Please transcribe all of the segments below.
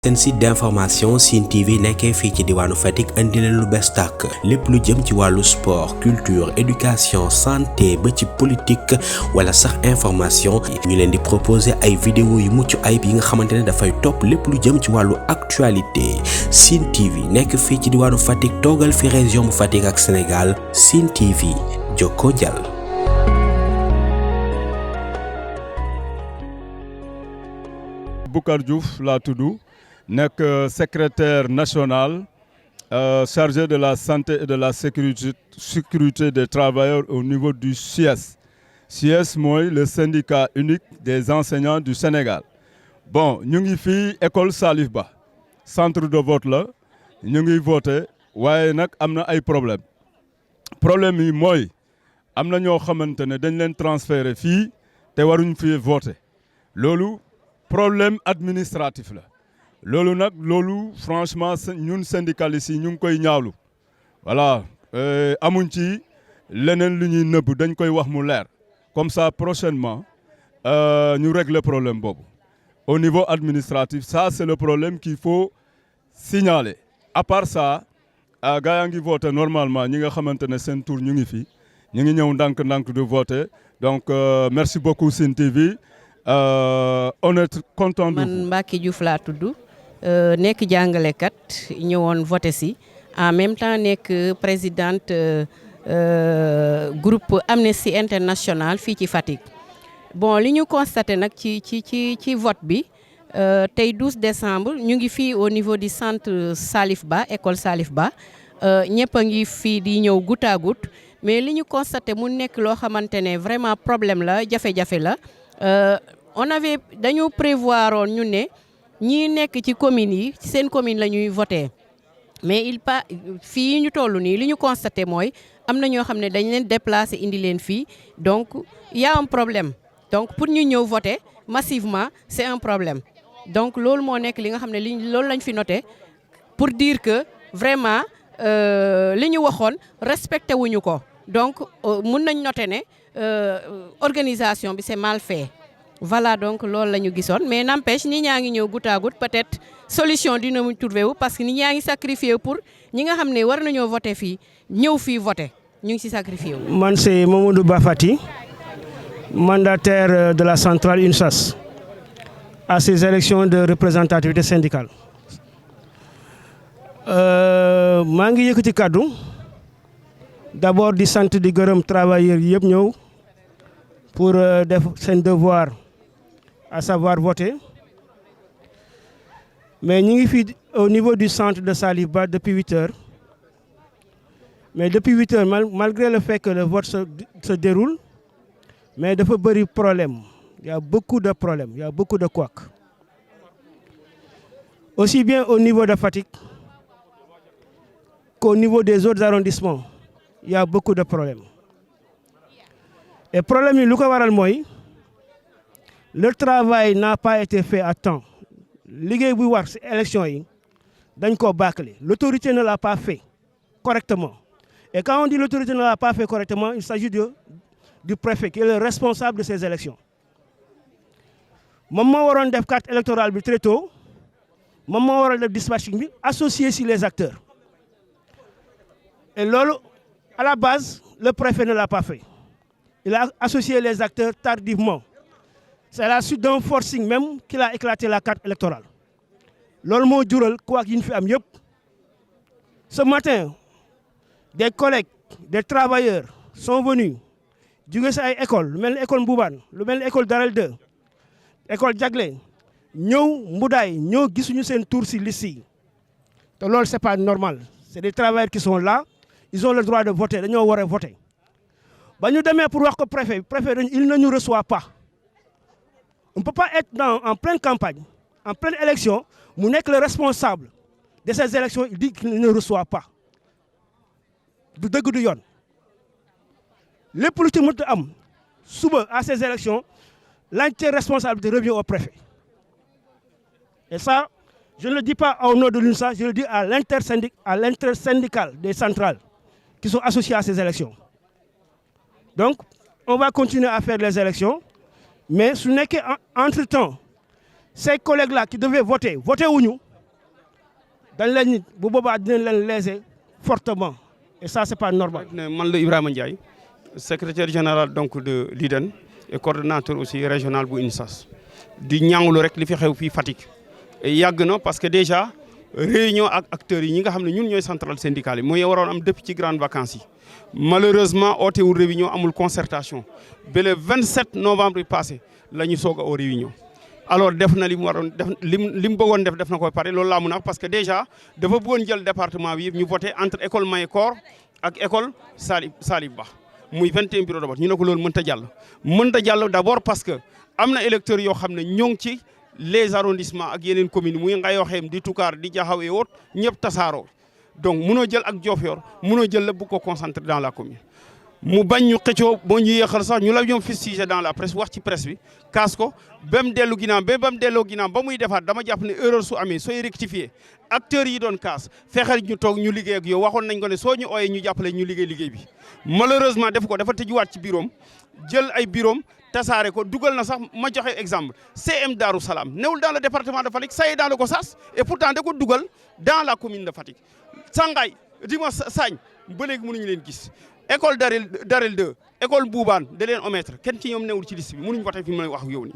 seen site d'information Sine TV nekkee fii ci diwaanu Fatick andi leen lu bees tàkk lépp lu jëm ci wàllu sport culture éducation santé ba ci politique wala sax information ñu leen di proposer ay vidéo yu mucc ayib yi nga xamante ne dafay topp lépp lu jëm ci wàllu actualité Sine TV nekk fii ci diwaanu Fatick toogal fi région bu Fatick ak Sénégal Sine TV jokkoo jàll. Boucar Diouf laa tudd nekk secrétaire national chargé de la santé et de la sécurité des travailleurs au niveau du SUES. SUES mooy le syndicat unique des enseignants du Sénégal. Bon ñu ngi fii école Salif Ba centre de vote la ñu ngi voté waaye nag am na ay problème yi mooy am na ñoo xamante ne dañ leen transféré fii te waruñ fii voté loolu problème administratif la. loolu franchement ñun syndicalistes yi ñu ngi koy ñaawlu voilà amuñ ci leneen lu ñuy nëbb dañ koy wax mu leer comme ça prochainement ñu régler problème boobu au niveau administratif ça c'est le problème qu'il faut signaler à part ça gars yaa ngi voter normalement ñi nga xamante ne seen tour ñu ngi fi ñu ngi ñëw ndànk de voter donc merci beaucoup Sine TV on est content de man Mbacke Diouf laa tudd nekk jàngalekat ñëwoon voté si en même temps nekk présidente groupe Amnesty International fii ci Fatick. Bon li ñu constaté nag ci vote bi tey 12 décembre ñu ngi fii au niveau du centre Salif Ba école Salif Ba ñëpp a ngi fii di ñëw goutte à goutte mais li ñu constaté mu nekk loo xamante ne vraiment problème la jafe-jafe la dañu prévoir woon ñu ne. ñii nekk ci communes yi ci seen commune la ñuy voté mais fii ñu toll nii li ñu constaté mooy am na ñoo xam ne dañ leen déplacé indi leen fii donc y a un problème donc pour ñu ñëw voté massivement c'est un problème donc loolu moo nekk li nga xam ne loolu lañ fi noté pour dire que vraiment li ñu waxoon respecté wuñu ko donc mun nañ noté ne organisation bi c'est mal fait. Voilà donc loolu la ñu gisoon mais n'empêche ñi ñaa ngi ñëw goutte à goutte peut-être solution dina mu trouvé wu parce que ñi ñaa ngi sacrifié pour ñi nga xam ne war nañoo voté fii ñëw fii voté ñu ngi si sacrifié wu. Man c'est Mamadou Bafati mandataire de la centrale UNSAS à ces élections de représentativité syndicale. Maa ngi yëkkati kàddu d'abord di sant di gërëm travailleurs yëpp ñëw pour def seen devoir. À savoir voter. Mais nous sommes au niveau du centre de Salif Ba depuis 8 heures. Mais depuis 8 heures, malgré le fait que le vote se déroule, mais il y a beaucoup de problèmes. Il y a beaucoup de problèmes, il y a beaucoup de couacs. Aussi bien au niveau de Fatick qu'au niveau des autres arrondissements, il y a beaucoup de problèmes. Et le problème, c'est que le travail n'a pas été fait à temps. L'autorité ne l'a pas fait correctement. Et quand on dit l'autorité ne l'a pas fait correctement, il s'agit du préfet qui est le responsable de ces élections. Maman waron def carte électorale très tôt. Maman waron def dispatching associé sur les acteurs. Et lolo, à la base, le préfet ne l'a pas fait. Il a associé les acteurs tardivement. C'est à la suite d'un forcing même qu'il a éclaté la carte électorale. L'olmo dural quoi qu'il fait mieux. Ce matin, des collègues, des travailleurs sont venus du école, l'école Mbouban, l'école Darel 2, l'école Diaglé, nous, Mboudaï, nous avons un tour sur l'ici. Donc, ce n'est pas normal. C'est des travailleurs qui sont là, ils ont le droit de voter, nous devons voter. Nous demandons pour voir que le préfet, il ne nous reçoit pas. On ne peut pas être en pleine campagne, en pleine élection, nous n'est que le responsable de ces élections, il dit qu'il ne reçoit pas. Les politiques à ces élections, l'entière responsabilité revient au préfet. Et ça, je ne le dis pas au nom de l'UNSA, je le dis à l'intersyndical des centrales qui sont associées à ces élections. Donc, on va continuer à faire les élections. Mais ce n'est qu'entre-temps, ces collègues-là qui devaient voter où nous, dañ leen nit bu boobaa dinañ leen léser fortement et ça c'est pas normal. Man la Ibrahima Ndiaye secrétaire général donc de l'IDEN et coordonnateur aussi régional bu UNISAS di ñaawlu rek li fi xew fii Fatick yàgg na parce que déjà réunion ak acteurs yi ñi nga xam ne ñun ñooy centrale syndicale yi mooy waroon am depuis ci grandes vacances yi malheureusement ootewul réunion amul concertation ba le 27 novembre passé la ñu soog a oo réunion alors def na li mu waroon def li mu bëggoon def na ko pare loolu laa mun a wax parce que déjà dafa bëggoon jël département bi yëpp ñu voté entre école Mayakor ak école Salib Ba muy 21 bureau de vote ñu ne ko loolu mënta jàll d'abord parce que am na électeurs yoo xam ne ñoo ngi ci les arrondissements ak yeneen communes muy Ngayoxeem di Toucar di Diakhao et autres ñëpp tasaaroo donc munoo jël ak Diofior munoo jël la bu ko concentrer dans la commune. mu bañ ñu xëccoo boo ñu yéexal sax ñu la ñoom fustigé dans la presse wax ci presse bi kaas ko ba mu dellu ginnaaw ba mu delloo ginnaaw ba muy defaat dama jàpp ne erreur su amee sooy rectifier acteurs yi doon kaas fexeel ñu toog ñu liggéey ak yow waxoon nañ ko ne soo ñu ooyee ñu jàppale ñu liggéey bi malheureusement def ko dafa tëjuwaat ci bureau jël ay bureau tasaare ko dugal na sax ma joxe exemple CM Darou Salam newul dans le département de Fatick ça y est dans le Gossas et pourtant da ko dugal dans la commune de Fatick Sangaye dis-moi Sagne ba léegi mënuñu leen gis école Darel 2 école Boubane da leen omettre kenn ci ñoom newul ci liste bi mënuñu voté fi mu lay wax yow nii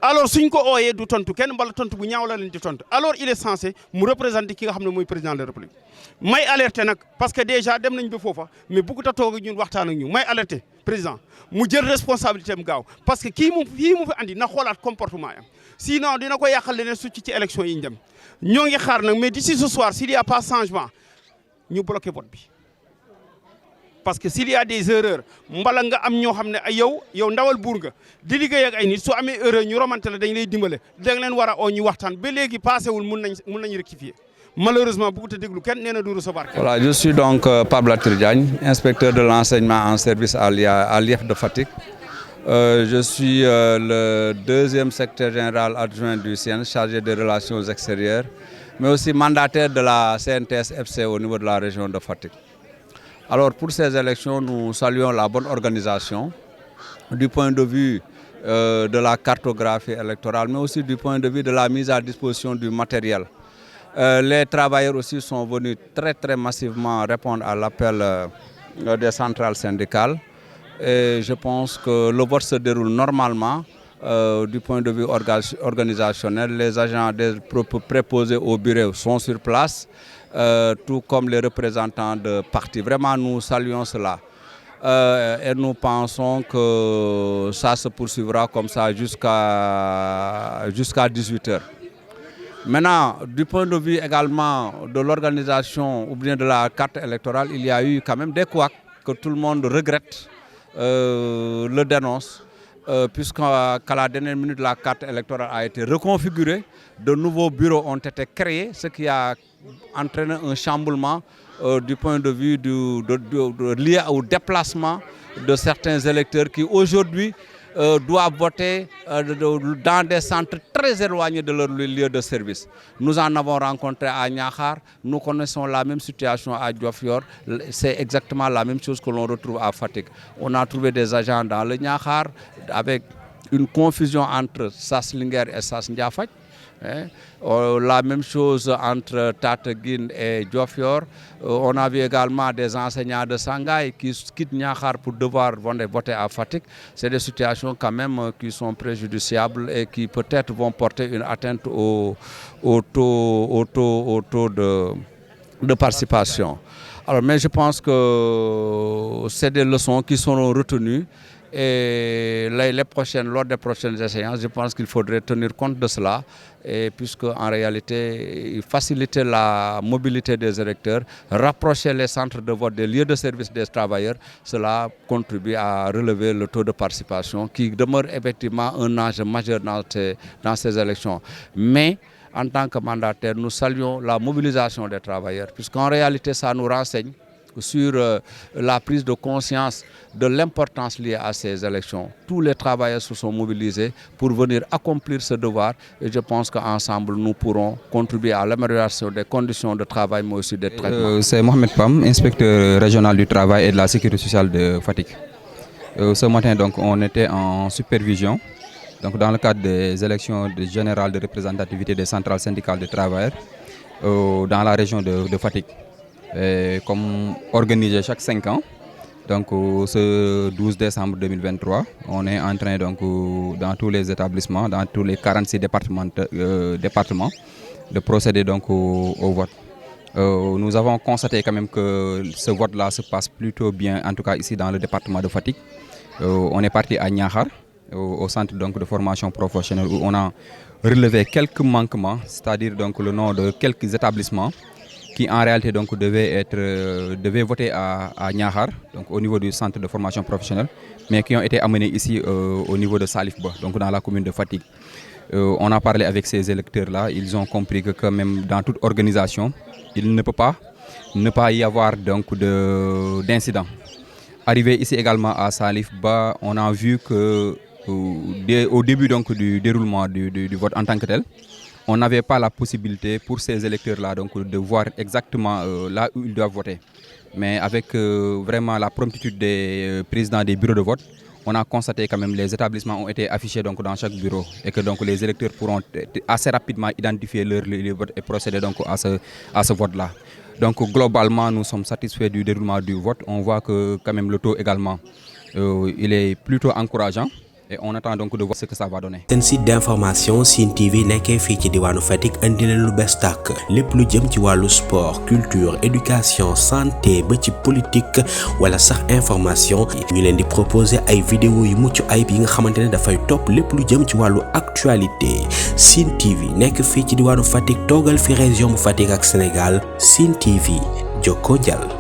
alors suñ ko ooyee du tontu kenn mbala tontu bu ñaaw la leen di tontu alors il est censé mu représenter ki nga xam ne mooy président de la République may alerter nag parce que déjà dem nañ ba foofa mais bëgg ta toog ak ñun waxtaan ak ñu may alerter président mu jël responsabilité am gaaw parce que kii mu fi andi na xoolaat comportement am sinon dina ko yàqal leneen su ci élection yi ñu dem ñoo ngi xaar nag mais d'ici ce soir s'il y a pas changement ñu bloqué vote bi parce que s'il y a des erreurs mbala nga am ñoo xam ne ay yow ndawal buur nga di liggéey ak ay nit su amee erreur ñu romante la dañ lay dimbale dañ leen war a oo ñu waxtaan ba léegi passé wul mun nañ rectifier malheureusement bëggut a déglu kenn nee na du recevoir. Voilà, je suis donc Pape Latir Diagne, inspecteur de l'enseignement en service à l'IEF de Fatick. Je suis le deuxième secrétaire général adjoint du CN chargé des relations extérieures, mais aussi mandataire de la CNTS-FC au niveau de la région de Fatick. Alors pour ces élections, nous saluons la bonne organisation du point de vue de la cartographie électorale, mais aussi du point de vue de la mise à disposition du matériel. Les travailleurs aussi sont venus très massivement répondre à l'appel des centrales syndicales. Et je pense que le vote se déroule normalement du point de vue organisationnel. Les agents préposés au bureau sont sur place, tout comme les représentants de partis. Vraiment, nous saluons cela. Et nous pensons que ça se poursuivra comme ça jusqu'à 18h. Maintenant, du point de vue également de l'organisation ou bien de la carte électorale, il y a eu quand même des couacs que tout le monde regrette, le dénonce, puisqu'à la dernière minute, la carte électorale a été reconfigurée, de nouveaux bureaux ont été créés, ce qui a entraîné un chamboulement du point de vue lié au déplacement de certains électeurs qui aujourd'hui doivent voter dans des centres très éloignés de leur lieu de service. Nous en avons rencontré à Niakhar, nous connaissons la même situation à Diofior, c'est exactement la même chose que l'on retrouve à Fatick. On a trouvé des agents dans le Niakhar avec une confusion entre Sas Linguère et Sas Ndiafate. La même chose entre Tataguine et Diofior. On a vu également des enseignants de Sangaye qui quittent Niakhar pour devoir voter à Fatick. C'est des situations quand même qui sont préjudiciables et qui peut-être vont porter une atteinte au taux de participation. Alors, mais je pense que c'est des leçons qui seront retenues. Et lors des prochaines échéances, je pense qu'il faudrait tenir compte de cela, et puisque en réalité, faciliter la mobilité des électeurs, rapprocher les centres de vote des lieux de service des travailleurs, cela contribue à relever le taux de participation qui demeure effectivement un enjeu majeur dans ces élections. Mais en tant que mandataire, nous saluons la mobilisation des travailleurs, puisqu'en réalité, ça nous renseigne sur la prise de conscience de l'importance liée à ces élections. Tous les travailleurs se sont mobilisés pour venir accomplir ce devoir et je pense qu'ensemble nous pourrons contribuer à l'amélioration des conditions de travail mais aussi des traitements. C'est Mohamed Pam, inspecteur régional du travail et de la sécurité sociale de Fatick. Ce matin donc on était en supervision donc, dans le cadre des élections générales de représentativité des centrales syndicales de travailleurs. dans la région de Fatick. Et comme organisé chaque 5 ans, donc ce 12 décembre 2023, on est en train donc dans tous les établissements, dans tous les 46 départements, de procéder donc au vote. Nous avons constaté quand même que ce vote-là se passe plutôt bien, en tout cas ici dans le département de Fatick. On est parti à Niakhar, au centre donc de formation professionnelle, où on a relevé quelques manquements, c'est-à-dire donc le nom de quelques établissements qui en réalité donc devaient voter à Niakhar, donc au niveau du centre de formation professionnelle, mais qui ont été amenés ici au niveau de Salifba, donc dans la commune de Fatick. On a parlé avec ces électeurs-là, ils ont compris que quand même dans toute organisation, il ne peut pas y avoir donc d'incident. Arrivé ici également à Salifba, on a vu que au début donc du déroulement du vote en tant que tel, on n'avait pas la possibilité pour ces électeurs-là donc de voir exactement là où ils doivent voter. Mais avec vraiment la promptitude des présidents des bureaux de vote, on a constaté quand même les établissements ont été affichés donc dans chaque bureau et que donc les électeurs pourront assez rapidement identifier leur vote et procéder donc à ce vote-là. Donc globalement, nous sommes satisfaits du déroulement du vote. On voit que quand même le taux également, il est plutôt encourageant. Et on attend donc de voir ce que ça va donner. Sen site d'information Sine TV nekkee fii ci diwaanu Fatick indi leen lu bees tàkk lépp lu jëm ci wàllu sport culture éducation santé ba ci politique wala sax information ñu leen di proposer ay vidéo yu mucc ayib yi nga xamante ne dafay topp lépp lu jëm ci wàllu actualité. Sine TV nekk fii ci diwaanu Fatick toogal fi région bu Fatick ak Sénégal. Sine TV jokkoo jàll.